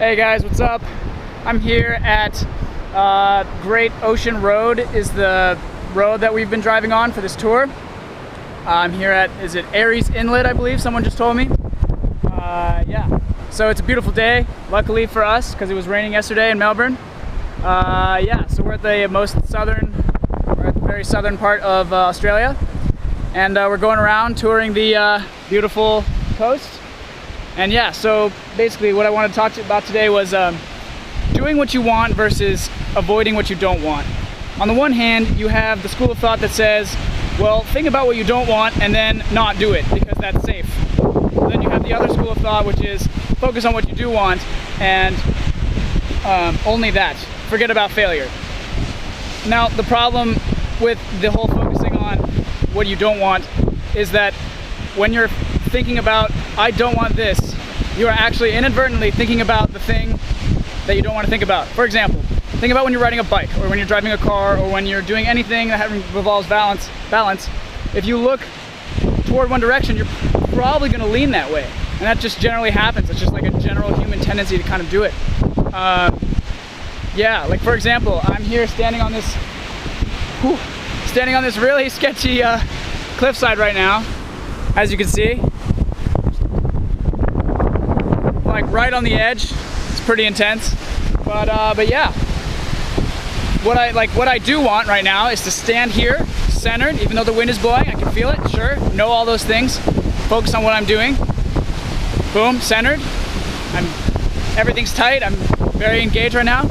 Hey guys, what's up? I'm here at Great Ocean Road is the road that we've been driving on for this tour. I'm here at, is it Aries Inlet, I believe someone just told me. Yeah, so it's a beautiful day, luckily for us, because it was raining yesterday in Melbourne. Yeah, so we're at the very southern part of Australia, and we're going around touring the beautiful coast. And yeah, so basically what I wanted to talk to you about today was doing what you want versus avoiding what you don't want. On the one hand, you have the school of thought that says, well, think about what you don't want and then not do it because that's safe. Then you have the other school of thought, which is focus on what you do want and only that. Forget about failure. Now, the problem with the whole focusing on what you don't want is that when you're thinking about, I don't want this, you are actually inadvertently thinking about the thing that you don't want to think about. For example, think about when you're riding a bike or when you're driving a car or when you're doing anything that involves balance. If you look toward one direction, you're probably going to lean that way. And that just generally happens. It's just like a general human tendency to kind of do it. Yeah, like for example, I'm here standing on this really sketchy cliffside right now, as you can see. Like right on the edge. It's pretty intense, but yeah, what I do want right now is to stand here centered, even though the wind is blowing. I can feel it, sure, know all those things, focus on what I'm doing, boom, centered. Everything's tight, I'm very engaged right now.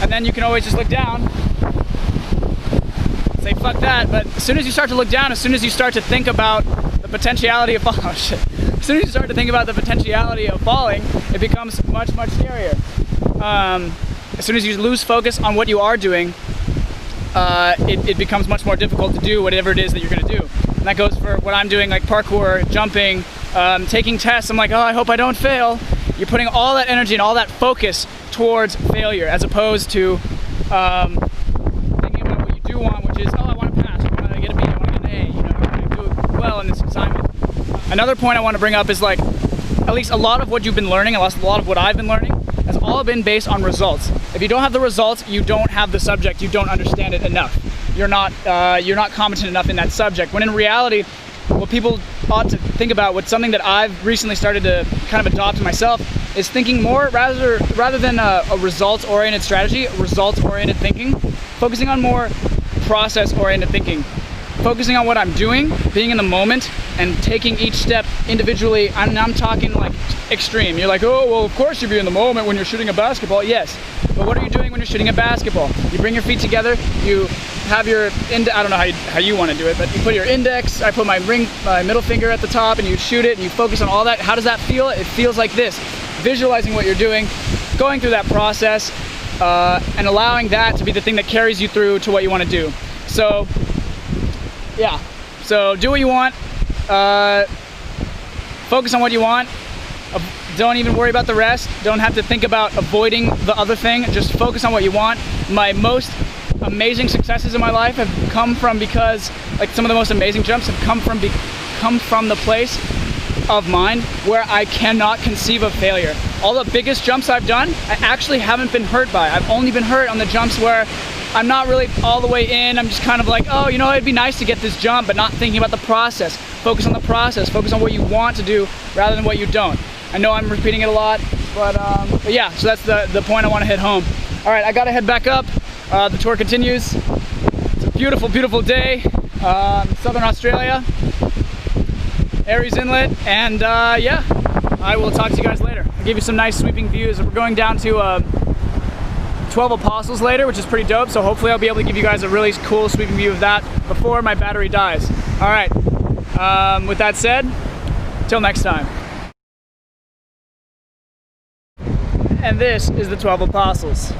And then you can always just look down, say fuck that. But as soon as you start to look down, as soon as you start to think about the potentiality of oh shit. As soon as you start to think about the potentiality of falling, it becomes much scarier. As soon as you lose focus on what you are doing, it becomes much more difficult to do whatever it is that you're going to do. And that goes for what I'm doing, like parkour, jumping, taking tests. I'm like, oh, I hope I don't fail. You're putting all that energy and all that focus towards failure, as opposed to thinking about what you do want, which is, oh, I want to pass, I want to get a B, I want to get an A, you know, I want to do well in this assignment. Another point I want to bring up is like, at least a lot of what you've been learning, at least a lot of what I've been learning, has all been based on results. If you don't have the results, you don't have the subject, you don't understand it enough. You're not competent enough in that subject. When in reality, what people ought to think about, what's something that I've recently started to kind of adopt myself, is thinking more, rather than a results-oriented strategy, results-oriented thinking, focusing on more process-oriented thinking. Focusing on what I'm doing, being in the moment, and taking each step individually. I'm talking like extreme. You're like, oh, well, of course you'd be in the moment when you're shooting a basketball. Yes, but what are you doing when you're shooting a basketball? You bring your feet together, you have your, I don't know how you want to do it, but you put your index, I put my middle finger at the top, and you shoot it, and you focus on all that. How does that feel? It feels like this. Visualizing what you're doing, going through that process, and allowing that to be the thing that carries you through to what you want to do. So, yeah, so do what you want, focus on what you want, don't even worry about the rest, don't have to think about avoiding the other thing, just focus on what you want. My most amazing successes in my life have come from because, like some of the most amazing jumps have come from the place of mind where I cannot conceive of failure. All the biggest jumps I've done, I actually haven't been hurt by. I've only been hurt on the jumps where I'm not really all the way in. I'm just kind of like, oh, you know, it'd be nice to get this jump, but not thinking about the process. Focus on the process. Focus on what you want to do rather than what you don't. I know I'm repeating it a lot, but yeah, so that's the point I want to hit home. All right, I got to head back up. The tour continues. It's a beautiful, beautiful day in Southern Australia, Aries Inlet, and yeah, I will talk to you guys later. I'll give you some nice sweeping views. We're going down to 12 Apostles later, which is pretty dope, so hopefully I'll be able to give you guys a really cool sweeping view of that before my battery dies. All right, with that said, till next time. And this is the 12 Apostles.